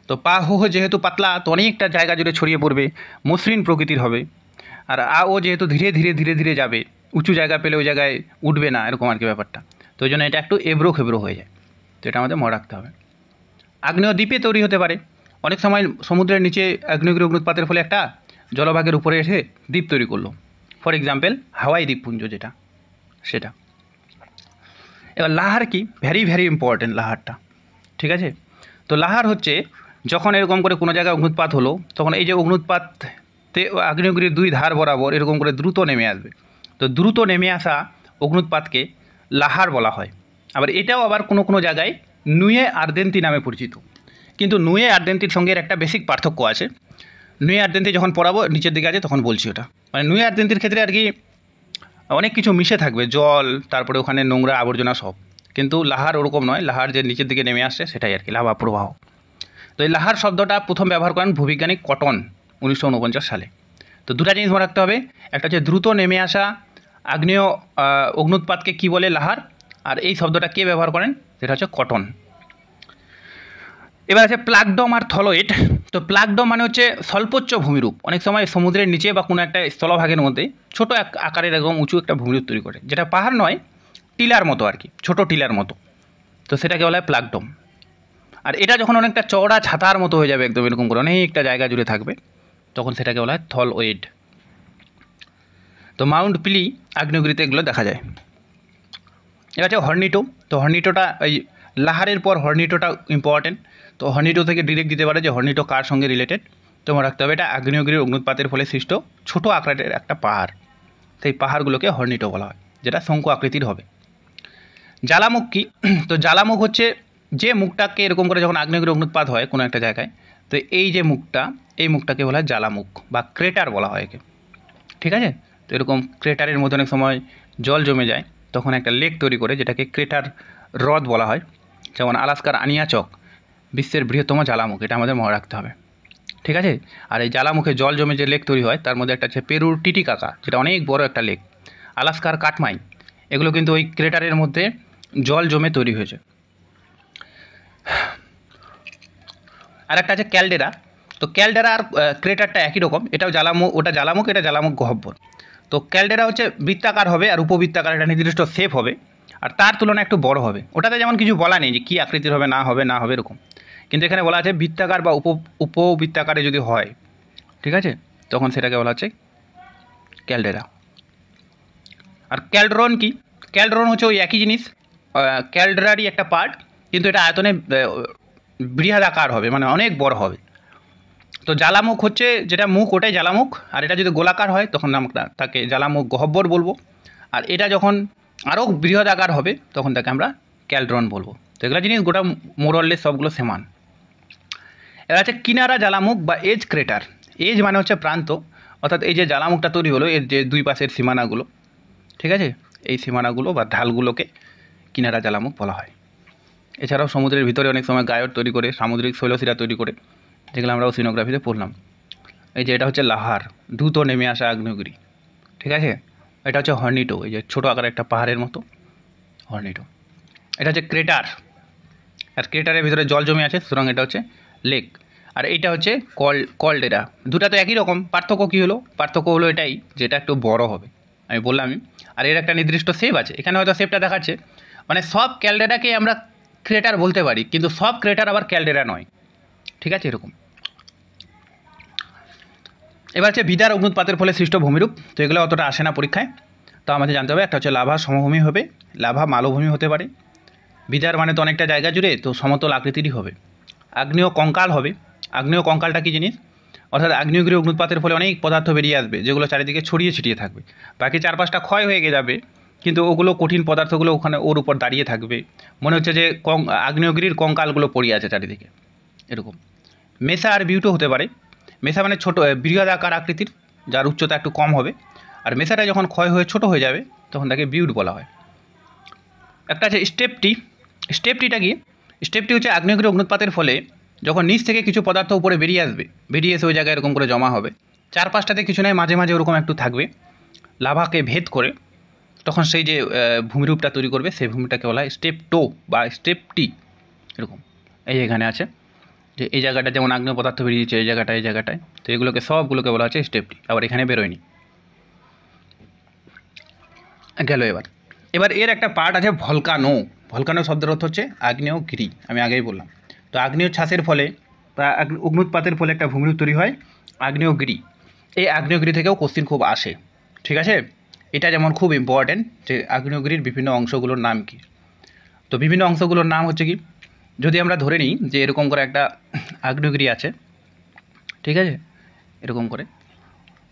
[SPEAKER 1] তো পাহ যেহেতু পাতলা, তো অনেকটা জায়গা জুড়ে ছড়িয়ে পড়বে, মসৃণ প্রকৃতির হবে। আর যেহেতু ধীরে ধীরে ধীরে ধীরে যাবে, উঁচু জায়গা পেলে ওই জায়গায় উঠবে না, এরকম আর কি ব্যাপারটা। তো ওই জন্য এটা একটু এবড়ো খেবড়ো হয়ে যায়। তো এটা আমাদের মনে রাখতে হবে। আগ্নেয় দ্বীপে তৈরি হতে পারে। অনেক সময় সমুদ্রের নিচে আগ্নেয়গিরি অগ্নুৎপাতের ফলে একটা জলভাগের উপরে এসে দ্বীপ তৈরি করলো। ফর এক্সাম্পল হাওয়াই দ্বীপপুঞ্জ যেটা, সেটা। এবার লাহার কি, ভ্যারি ভ্যারি ইম্পর্টেন্ট লাহারটা। ঠিক আছে, তো লাহার হচ্ছে যখন এরকম করে কোনো জায়গায় অগ্নুৎপাত হলো, তখন এই যে অগ্নুৎপাতে আগ্নেয়গিরির দুই ধার বরাবর এরকম করে দ্রুত নেমে আসবে। তো দ্রুত নেমে আসা অগ্নুৎপাতকে লাহার বলা হয়। আবার এটাও আবার কোনো কোনো জায়গায় নুয়ে আর্দেন্তি নামে পরিচিত। কিন্তু নুয়ে আর্দেন্তির সঙ্গে একটা বেসিক পার্থক্য আছে। নুয়ে আর্দেন্তি যখন পড়াবো নিচের দিকে আছে তখন বলছি ওটা। মানে নুয়ে আর্দেন্তির ক্ষেত্রে আর কি অনেক কিছু মিশে থাকবে, জল, তারপরে ওখানে নোংরা আবর্জনা সব। কিন্তু লাহার ওরকম নয়, লাহার যে নিচের দিকে নেমে আসছে সেটাই আর কি লাভা প্রবাহ। তো এই লাহার শব্দটা প্রথম ব্যবহার করেন ভূবিজ্ঞানী কটন 1949 সালে। তো দুটা জিনিস মনে রাখতে হবে, একটা হচ্ছে দ্রুত নেমে আসা আগ্নেয় অগ্নুৎপাতকে কী বলে, লাহার। আর এই শব্দটা কে ব্যবহার করেন, সেটা হচ্ছে কটন। এবার আছে প্লাগডম আর থলয়েড। তো প্লাগডম মানে হচ্ছে স্বল্পোচ্চ ভূমিরূপ। অনেক সময় সমুদ্রের নিচে বা কোনো একটা স্থলভাগের মধ্যে ছোট এক আকারের একদম উঁচু একটা ভূমিরূপ তৈরি করে, যেটা পাহাড় নয়, টিলার মতো আর কি, ছোট টিলার মতো। তো সেটাকে বলা হয় প্লাগডম। আর এটা যখন অনেকটা চওড়া ছাতার মতো হয়ে যাবে, একদম এরকম করে অনেকটা জায়গা জুড়ে থাকবে, তখন সেটাকে বলা হয় থলওয়েড। তো মাউন্ট পিলি আগ্নেয়গিরিতে এগুলো দেখা যায়। এবার আছে হর্নিটো। তো হর্নিটোটা এই লাহারের পর হর্নিটোটা ইম্পর্টেন্ট। তো হর্নিটো থেকে ডিরেক্ট দিতে পারে যে হর্নিটো কার সঙ্গে রিলেটেড। তো মনে রাখতে হবে এটা আগ্নেয়গিরির অগ্নুৎপাতের ফলে সৃষ্ট ছোট আকারের একটা পাহাড়। সেই পাহাড়গুলোকে হর্নিটো বলা হয়, যেটা শঙ্কু আকৃতির হবে। জ্বালামুখ কি, তো জ্বালামুখ হচ্ছে যে মুখটাকে এরকম করে যখন আগ্নেয়গিরি অগ্নুৎপাত হয় কোনো একটা জায়গায়, তো এই যে মুখটা, এই মুখটাকে বলা হয় জ্বালামুখ বা ক্রেটার বলা হয় একে। ঠিক আছে, তো এরকম ক্রেটারের মধ্যে অনেক সময় জল জমে যায়, তখন একটা লেক তৈরি করে, যেটাকে ক্রেটার হ্রদ বলা হয়। যেমন আলাস্কার আনিয়াচক বিশ্বের বৃহত্তম জ্বালামুখ, এটা আমাদের মনে রাখতে হবে। ঠিক আছে, আর এই জ্বালামুখে জল জমে যে লেক তৈরি হয় তার মধ্যে একটা হচ্ছে পেরুর টিটিকাকা, যেটা অনেক বড় একটা লেক। আলাস্কার কাটমাই, এগুলো কিন্তু ওই ক্রেটারের মধ্যে জল জমে তৈরি হয়েছে। আর একটা আছে ক্যালডেরা। তো ক্যালডেরা আর ক্রেটারটা একই রকম, এটাও জ্বালামুখ, ওটা জ্বালামুখ, এটা জ্বালামুখ গহ্বর। তো ক্যালডেরা হচ্ছে বৃত্তাকার হবে আর উপবৃত্তাকার, একটা নির্দিষ্ট শেপ হবে আর তার তুলনায় একটু বড় হবে। ওটাতে যেমন কিছু বলা নেই যে কী আকৃতির হবে না হবে না হবে এরকম, কিন্তু এখানে বলা আছে বৃত্তাকার বা উপবৃত্তাকারে যদি হয়, ঠিক আছে, তখন সেটাকে বলা হচ্ছে ক্যালডেরা। আর ক্যালড্রন কি? ক্যালড্রন হচ্ছে ওই একই জিনিস, ক্যালডেরারই একটা পার্ট, কিন্তু এটা আয়তনে বৃহদাকার হবে, মানে অনেক বড় হবে। তো জ্বালামুখ হচ্ছে যেটা মুখ, ওটাই জ্বালামুখ। আর এটা যদি গোলাকার হয় তখন আমরা তাকে জ্বালামুখ গহ্বর বলবো। আর এটা যখন আরও বৃহদাকার হবে তখন তাকে আমরা ক্যালড্রন বলবো। তো এগুলো জিনিস গোটা মোরললেস সবগুলো সমান। এবার আছে কিনারা জ্বালামুখ বা এজ ক্রেটার। এজ মানে হচ্ছে প্রান্ত, অর্থাৎ এই যে জ্বালামুখটা তৈরি হলো এর যে দুই পাশের সীমানাগুলো, ঠিক আছে, এই সীমানাগুলো বা ঢালগুলোকে কিনারা জ্বালামুখ বলা হয়। এছাড়াও সমুদ্রের ভিতরে অনেক সময় গায়র তৈরি করে, সামুদ্রিক শৈলশিরা তৈরি করে, যেগুলো আমরা ওসিনোগ্রাফিতে পড়লাম। এই যে এটা হচ্ছে লাহার, দ্রুত নেমে আসা আগ্নেয়গিরি, ঠিক আছে। এটা হচ্ছে হর্নিটো, এই যে ছোটো আকারের একটা পাহাড়ের মতো হর্নিটো। এটা হচ্ছে ক্রেটার, আর ক্রেটারের ভিতরে জল জমে আছে, সুতরাং এটা হচ্ছে লেক। আর এইটা হচ্ছে কলডেরা। দুটা তো একই রকম, পার্থক্য কী হলো? পার্থক্য হলো এটাই যে এটা একটু বড় হবে, আমি বললামই। আর এর একটা নির্দিষ্ট শেপ আছে, এখানে হয়তো শেপটা দেখাচ্ছে, মানে সব ক্যালডেরাকে আমরা ক্রেটার বলতে পারি, কিন্তু সব ক্রেটার আবার ক্যালডেরা নয়, ঠিক আছে, এরকম। এবার হচ্ছে বিদার অগ্নুৎপাতের ফলে সৃষ্ট ভূমিরূপ। তো এগুলো অতটা আসে না পরীক্ষায়, তো আমাদের জানতে হবে একটা হচ্ছে লাভা সমভূমি হবে, লাভা মালভূমি হতে পারে। বিদার মানে তো অনেকটা জায়গা জুড়ে, তো সমতল আকৃতিরই হবে। আগ্নেয় কঙ্কাল হবে। আগ্নেয় কঙ্কালটা কী জিনিস? অর্থাৎ আগ্নেয়গিরি অগ্নুৎপাতের ফলে অনেক পদার্থ বেরিয়ে আসবে, যেগুলো চারিদিকে ছড়িয়ে ছিটিয়ে থাকবে। বাকি চারপাশটা ক্ষয় হয়ে যাবে, কিন্তু ওগুলো কঠিন পদার্থগুলো ওখানে ওর উপর দাঁড়িয়ে থাকবে, মনে হচ্ছে যে আগ্নেয়গিরির কঙ্কালগুলো পড়িয়ে আছে চারিদিকে, এরকম। মেসা আর বিউটো হতে পারে। মেসা মানে ছোটো বৃহদাকার আকৃতির, যার উচ্চতা একটু কম হবে। আর মেসাটা যখন ক্ষয় হয়ে ছোট হয়ে যাবে তখন তাকে বিউট বলা হয়। একটা আছে স্টেপটি। স্টেপটিটা কি? স্টেপটি হচ্ছে আগ্নেয়গিরি অগ্নুৎপাতের ফলে যখন নিচ থেকে কিছু পদার্থ উপরে বেরিয়ে আসবে, বেরিয়ে এসে ওই জায়গায় এরকম করে জমা হবে, চারপাশটাতে কিছু নয়, মাঝে মাঝে ওরকম একটু থাকবে, লাভাকে ভেদ করে তখন সেই যে ভূমিরূপটা তৈরি করবে, সেই ভূমিটাকে বলা হয় স্টেপটো বা স্টেপটি, এরকম। এই এখানে আছে যে এই জায়গাটা যেমন আগ্নেয় পদার্থ বেরিয়েছে, এই জায়গাটায়, তো এগুলোকে সবগুলোকে বলা হচ্ছে স্টেপটি। আবার এখানে বেরোয়নি, গেল। এবার এর একটা পার্ট আছে ভলকানো। ভলকানো শব্দের অর্থ হচ্ছে আগ্নেয়গিরি, আমি আগেই বললাম। তো আগ্নেয় ছাসের ফলে বা অগ্নুৎপাতের ফলে একটা ভূমিরূপ তৈরি হয় আগ্নেয়গিরি। এই আগ্নেয়গিরি থেকেও কোশ্চিন খুব আসে, ঠিক আছে। এটা যেমন খুব ইম্পর্টেন্ট যে আগ্নেয়গিরির বিভিন্ন অংশগুলোর নাম কি। তো বিভিন্ন অংশগুলোর নাম হচ্ছে কি, যদি আমরা ধরে নিই যে এরকম করে একটা আগ্নেয়গিরি আছে, ঠিক আছে, এরকম করে।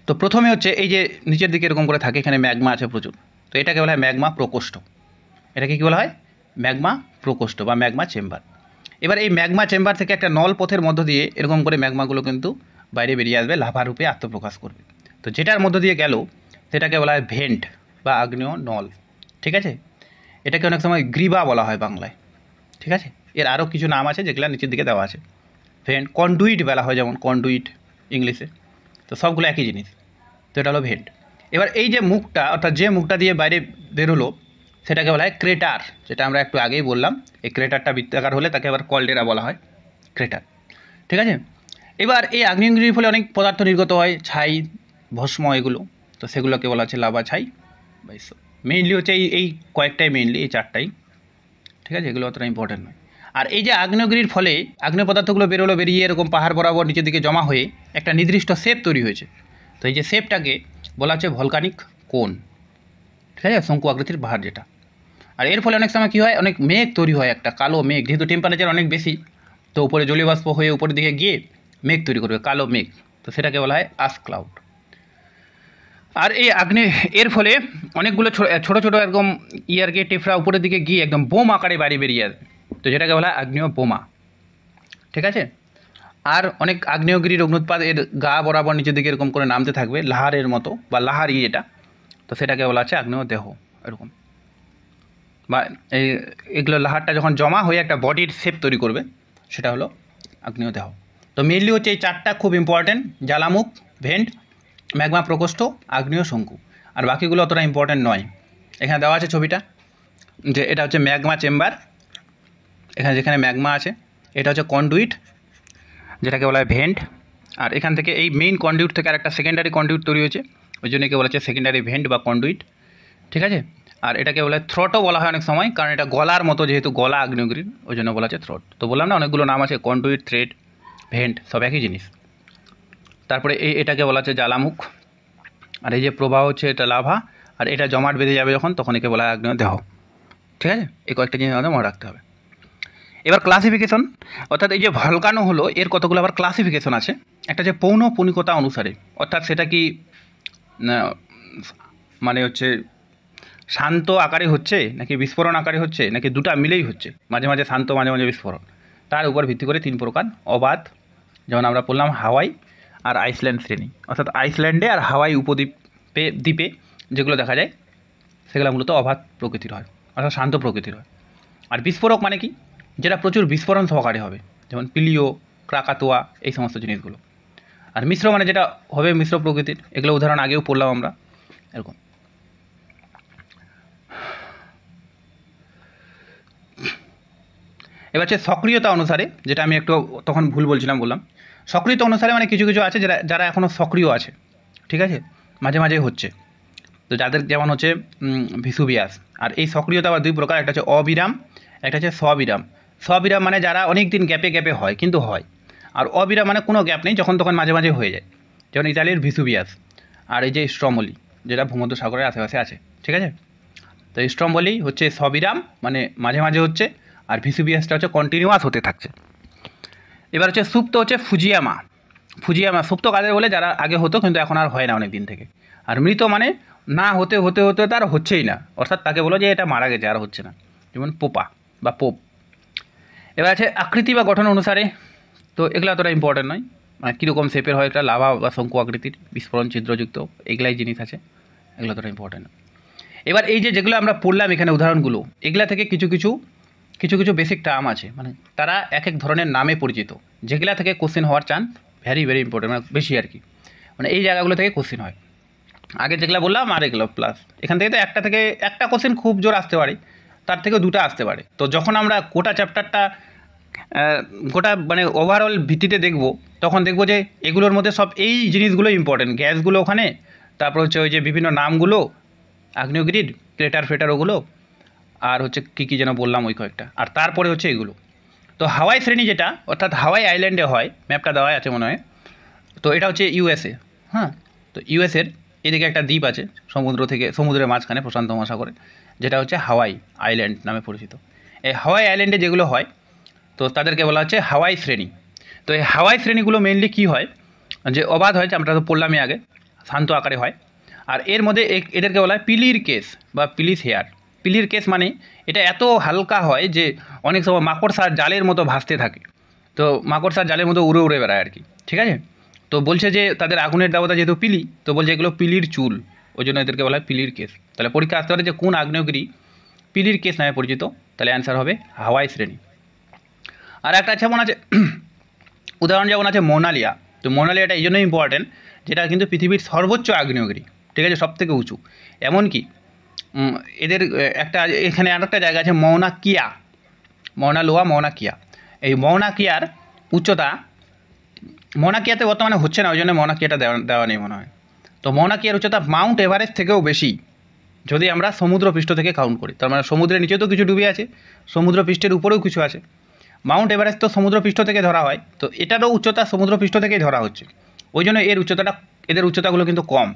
[SPEAKER 1] তো প্রথমে হচ্ছে এই যে নিচের দিকে এরকম করে থাকে, এখানে ম্যাগমা আছে প্রচুর, তো এটাকে বলা হয় ম্যাগমা প্রকোষ্ঠ। এটাকে কী বলা হয়? ম্যাগমা প্রকোষ্ঠ বা ম্যাগমা চেম্বার। এবার এই ম্যাগমা চেম্বার থেকে একটা নল পথের মধ্য দিয়ে এরকম করে ম্যাগমাগুলো কিন্তু বাইরে বেরিয়ে আসবে, লাভা রূপে আত্মপ্রকাশ করবে। তো যেটার মধ্য দিয়ে গেল সেটাকে বলা হয় ভেন্ট বা আগ্নেয় নল, ঠিক আছে। এটাকে অনেক সময় গ্রীবা বলা হয় বাংলায়, ঠিক আছে। এর আরও কিছু নাম আছে যেগুলো নিচের দিকে দেওয়া আছে। ভেন্ট, কন্ডুইট বলা হয়, যেমন কন্ডুইট ইংলিশে। তো সবগুলো একই জিনিস। তো এটা হলো ভেন্ট। এবার এই যে মুখটা, অর্থাৎ যে মুখটা দিয়ে বাইরে বেরোলো সেটাকে বলা হয় ক্রেটার, যেটা আমরা একটু আগেই বললাম। এই ক্রেটারটা বৃত্তাকার হলে তাকে আবার কলডেরা বলা হয়, ক্রেটার, ঠিক আছে। এবার এই আগ্নেয়গিরির ফলে অনেক পদার্থ নির্গত হয়, ছাই, ভস্ম, এগুলো। তো সেগুলোকে বলা হচ্ছে লাভা ছাই বা এইসব। মেইনলি হচ্ছে এই কয়েকটাই, মেইনলি এই চারটাই, ঠিক আছে। এগুলো অতটা ইম্পর্টেন্ট নয়। আর এই যে আগ্নেয়গিরির ফলে আগ্নেয় পদার্থগুলো বেরোলো, বেরিয়ে এরকম পাহাড় বরাবর নিচের দিকে জমা হয়ে একটা নির্দিষ্ট শেপ তৈরি হয়েছে। তো এই যে শেপটাকে বলা হচ্ছে ভলকানিক কোন, ঠিক আছে, শঙ্কু আকৃতির পাহাড় যেটা। আর এর ফলে অনেক সময় কী হয়, অনেক মেঘ তৈরি হয়, একটা কালো মেঘ, যেহেতু টেম্পারেচার অনেক বেশি, তো উপরে জলীয় বাষ্প হয়ে উপরের দিকে গিয়ে মেঘ তৈরি করবে, কালো মেঘ। তো সেটাকে বলা হয় আস ক্লাউড। আর এই এর ফলে অনেকগুলো ছোটো ছোটো এরকম ইয়ারকে টেফরা উপরের দিকে গিয়ে একদম বোম আকারে বাড়ি বেরিয়ে আসবে, তো যেটাকে বলা হয় আগ্নেয় বোমা, ঠিক আছে। আর অনেক আগ্নেয়গিরির অগ্নুৎপাত এর গা বরাবর নিচের দিকে এরকম করে নামতে থাকবে, লাহারের মতো বা লাহারি এটা। তো সেটাকে বলা হচ্ছে আগ্নেয় দেহ, এরকম। বা এগুলো লাহারটা যখন জমা হয়ে একটা বডির শেপ তৈরি করবে, সেটা হলো আগ্নেয় দেহ। তো মেনলি হচ্ছে এই চারটা খুব ইম্পর্ট্যান্ট: জ্বালামুখ, ভেন্ট, ম্যাগমা প্রকোষ্ঠ, আগ্নেয় শঙ্কু। আর বাকিগুলো অতটা ইম্পর্ট্যান্ট নয়। এখানে দেওয়া আছে ছবিটা, যে এটা হচ্ছে ম্যাগমা চেম্বার, এখানে যেখানে ম্যাগমা আছে, এটা হচ্ছে কন্ডুইট, যেটাকে বলা হয় ভেন্ট। আর এখান থেকে এই মেইন কন্ডুইট থেকে আর একটা সেকেন্ডারি কন্ডুইট তৈরি হয়েছে, ওই জন্য একে বলা হচ্ছে সেকেন্ডারি ভেন্ট বা কন্ডুইট, ঠিক আছে। আর এটাকে বলা হয় থ্রোটও বলা হয় অনেক সময়, কারণ এটা গলার মতো, যেহেতু গলা আগ্নেয়গিরির, ওই জন্য বলা হচ্ছে থ্রোট। তো বললাম না অনেকগুলো নাম আছে, কন্ডুইট, থ্রেড, ভেন্ট, সব একই জিনিস। তারপরে এটাকে বলা হচ্ছে জ্বালামুখ। আর এই যে প্রবাহ হচ্ছে এটা লাভা, আর এটা জমাট বেঁধে যাবে যখন, তখন একে বলা হয় আগ্নেয় দেহ, ঠিক আছে। এই কয়েকটা জিনিস আমাদের মনে রাখতে হবে। এবার ক্লাসিফিকেশন, অর্থাৎ এই যে ভলকানো হলো, এর কতগুলো আবার ক্লাসিফিকেশন আছে। একটা যে পৌনঃপুনিকতা অনুসারে, অর্থাৎ সেটা কি মানে হচ্ছে শান্ত আকারে হচ্ছে নাকি বিস্ফোরণ আকারে হচ্ছে, নাকি দুটা মিলেই হচ্ছে, মাঝে মাঝে শান্ত মাঝে মাঝে বিস্ফোরণ, তার উপর ভিত্তি করে 3 প্রকার অবাধ, যেমন আমরা বললাম হাওয়াই আর আইসল্যান্ড শ্রেণী, অর্থাৎ আইসল্যান্ডে আর হাওয়াই দ্বীপে যেগুলো দেখা যায় সেগুলো মূলত অবাধ প্রকৃতির হয়, অর্থাৎ শান্ত প্রকৃতির হয়। আর বিস্ফোরক মানে কি, যেটা প্রচুর বিস্ফোরণ সহকারে হবে, যেমন পিলিও, ক্রাকাতোয়া, এই সমস্ত জিনিসগুলো। আর মিশ্র মানে যেটা হবে মিশ্র প্রকৃতির, এগুলো উদাহরণ আগেও পড়লাম আমরা, এরকম। এবার হচ্ছে সক্রিয়তা অনুসারে, যেটা আমি একটু তখন ভুল বললাম, সক্রিয়তা অনুসারে মানে কিছু কিছু আছে যারা এখনও সক্রিয় আছে, ঠিক আছে, মাঝে মাঝে হচ্ছে। তো যাদের যেমন হচ্ছে ভিসুভিয়াস। আর এই সক্রিয়তা আবার 2 প্রকার, একটা হচ্ছে অবিরাম, একটা হচ্ছে স্ববিরাম। স্ববিরাম মানে যারা অনেক দিন গ্যাপে গ্যাপে হয় কিন্তু হয়, আর অবিরাম মানে কোনো গ্যাপ নেই, যখন তখন মাঝে মাঝে হয়ে যায়, যেমন ইতালির ভিসুভিয়াস। আর এই যে স্ট্রমলি, যেটা ভূমধ্যসাগরের আশেপাশে আছে, ঠিক আছে। তো স্ট্রমলি হচ্ছে স্ববিরাম, মানে মাঝে মাঝে হচ্ছে, আর ভিসুভিয়াসটা হচ্ছে কন্টিনিউয়াস হতে থাকছে। এবার হচ্ছে সুপ্ত হচ্ছে ফুজিয়ামা। ফুজিয়ামা সুপ্ত কাদের বলে, যারা আগে হতো কিন্তু এখন আর হয় না অনেক দিন থেকে। আর মৃত মানে না হতে হতে হতে তার হচ্ছেই না, অর্থাৎ তাকে বলো যে এটা মারা গেছে, আর হচ্ছে না, যেমন পোপা বা পোপ। এবার আছে আকৃতি বা গঠন অনুসারে, তো এগুলো অতটা ইম্পর্টেন্ট নয়, মানে কীরকম শেপের হয়, একটা লাভা বা শঙ্কু আকৃতির, বিস্ফোরণ ছিদ্রযুক্ত, এগুলাই জিনিস আছে, এগুলো অতটা ইম্পর্টেন্ট। এবার এই যেগুলো আমরা পড়লাম এখানে উদাহরণগুলো, এগুলা থেকে কিছু কিছু বেসিক টার্ম আছে, মানে তারা এক এক ধরনের নামে পরিচিত, যেগুলা থেকে কোশ্চেন হওয়ার চান্স ভেরি ভেরি ইম্পর্টেন্ট, মানে বেশি আর কি, মানে এই জায়গাগুলো থেকে কোশ্চেন হয়। আগে যেগুলো বললাম আর এগুলো প্লাস এখান থেকে তো একটা কোশ্চেন খুব জোর আসতে পারে, তার থেকে 2টা আসতে পারে। তো যখন আমরা গোটা চ্যাপ্টারটা গোটা মানে ওভারঅল ভিত্তিতে দেখব, তখন দেখব যে এগুলোর মধ্যে সব এই জিনিসগুলো ইম্পর্টেন্ট, গ্যাসগুলো ওখানে, তারপর হচ্ছে ওই যে বিভিন্ন নামগুলো আগ্নেয়গিরির, ফেটার ওগুলো, আর হচ্ছে কী যেন বললাম ওই কয়েকটা, আর তারপরে হচ্ছে এগুলো। তো হাওয়াই শ্রেণী যেটা, অর্থাৎ হাওয়াই আইল্যান্ডে হয়, ম্যাপটা দেওয়া আছে মনে হয়, তো এটা হচ্ছে ইউএসএ। হ্যাঁ, তো ইউএসএর এদিকে একটা দ্বীপ আছে সমুদ্রের মাঝখানে প্রশান্ত মহাসাগরে, যেটা হচ্ছে হাওয়াই আইল্যান্ড নামে পরিচিত। এই হাওয়াই আইল্যান্ডে যেগুলো হয়, তো তাদেরকে বলা হচ্ছে হাওয়াই শ্রেণী। তো এই হাওয়াই শ্রেণীগুলো মেইনলি কী হয়, যে অবাধ হয়, আমরা তো পড়লামই আগে, শান্ত আকারে হয়। আর এর মধ্যে এদেরকে বলা হয় পিলির কেস বা পিলিস হেয়ার। পিলির কেস মানে এটা এত হালকা হয় যে অনেক সময় মাকড়সার জালের মতো ভাসতে থাকে, তো মাকড়সার জালের মতো উড়ে উড়ে বেড়ায় আর কি, ঠিক আছে। তো বলছে যে তাদের আগুনের দেবতা যেহেতু পিলি, তো বলছে এগুলো পিলির চুল, ওই জন্য এদেরকে বলা হয় পিলির কেস। তাহলে পরীক্ষা আসতে পারে যে কোন আগ্নেয়গিরি পিলির কেস নামে পরিচিত, তাহলে অ্যান্সার হবে হাওয়াই শ্রেণী। আর একটা আছে যেমন আছে উদাহরণ, যেমন আছে মোনালিয়া। তো মোনালিয়াটা এই জন্যই ইম্পর্টেন্ট, যেটা কিন্তু পৃথিবীর সর্বোচ্চ আগ্নেয়গিরি, ঠিক আছে, সব থেকে উঁচু। এমনকি এদের একটা এখানে আর একটা জায়গা আছে মৌনা কিয়া, মৌনা লোয়া, মৌনা কিয়া। এই মৌনা কিয়ার উচ্চতা, মৌনা কিয়াতে বর্তমানে হচ্ছে না, ওই জন্য মৌনা কিয়াটা দেওয়া নেই মনে হয়। তো মৌনা কিয়ার উচ্চতা মাউন্ট এভারেস্ট থেকেও বেশি, যদি আমরা সমুদ্রপৃষ্ঠ থেকে কাউন্ট করি। তার মানে সমুদ্রের নিচেও তো কিছু ডুবে আছে, সমুদ্রপৃষ্ঠের উপরেও কিছু আছে। মাউন্ট এভারেস্ট তো সমুদ্রপৃষ্ঠ থেকে ধরা হয়, তো এটারও উচ্চতা সমুদ্রপৃষ্ঠ থেকেই ধরা হচ্ছে, ওই জন্য এদের উচ্চতাগুলো কিন্তু কম।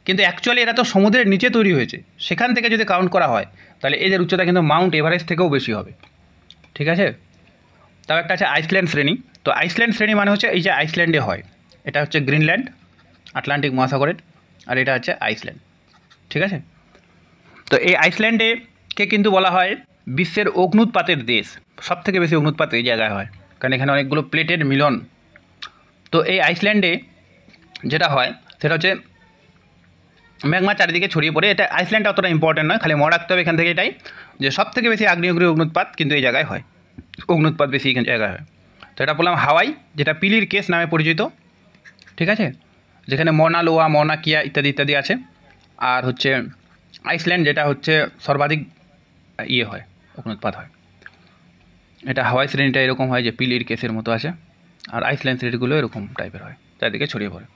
[SPEAKER 1] কিন্তু অ্যাকচুয়ালি এরা তো সমুদ্রের নিচে তৈরি হয়েছে, সেখান থেকে যদি কাউন্ট করা হয় তাহলে এদের উচ্চতা কিন্তু মাউন্ট এভারেস্ট থেকেও বেশি হবে, ঠিক আছে। তাও একটা আছে আইসল্যান্ড শ্রেণী। তো আইসল্যান্ড শ্রেণী মানে হচ্ছে এই যে আইসল্যান্ডে হয়, এটা হচ্ছে গ্রিনল্যান্ড আটলান্টিক মহাসাগরের, আর এটা হচ্ছে আইসল্যান্ড, ঠিক আছে। তো এই আইসল্যান্ডে কে কিন্তু বলা হয় বিশ্বের অগ্নুৎপাতের দেশ, সব থেকে বেশি অগ্নুৎপাত এই জায়গায় হয়, কারণ এখানে অনেকগুলো প্লেটের মিলন। তো এই আইসল্যান্ডে যেটা হয় সেটা হচ্ছে ম্যাগমা চারিদিকে ছড়িয়ে পড়ে। এটা আইসল্যান্ডটা অতটা ইম্পর্টেন্ট নয়, খালি মনে রাখতে হবে এখান থেকে এটাই, যে সব থেকে বেশি আগ্নেয়গিরি অগ্নুৎপাত কিন্তু এই জায়গায় হয়, অগ্নুৎপাত বেশি এখানে জায়গায় হয়। তো এটা বললাম হাওয়াই, যেটা পিলির কেস নামে পরিচিত, ঠিক আছে, যেখানে মৌনা লোয়া, মৌনা কিয়া ইত্যাদি ইত্যাদি আছে। আর হচ্ছে আইসল্যান্ড, যেটা হচ্ছে সর্বাধিক হয়, অগ্নুৎপাত হয়। এটা হাওয়াই শ্রেণীটা এরকম হয় যে পিলির কেসের মতো আছে, আর আইসল্যান্ড সিলেটগুলো এরকম টাইপের হয়, চারিদিকে ছড়িয়ে পড়ে।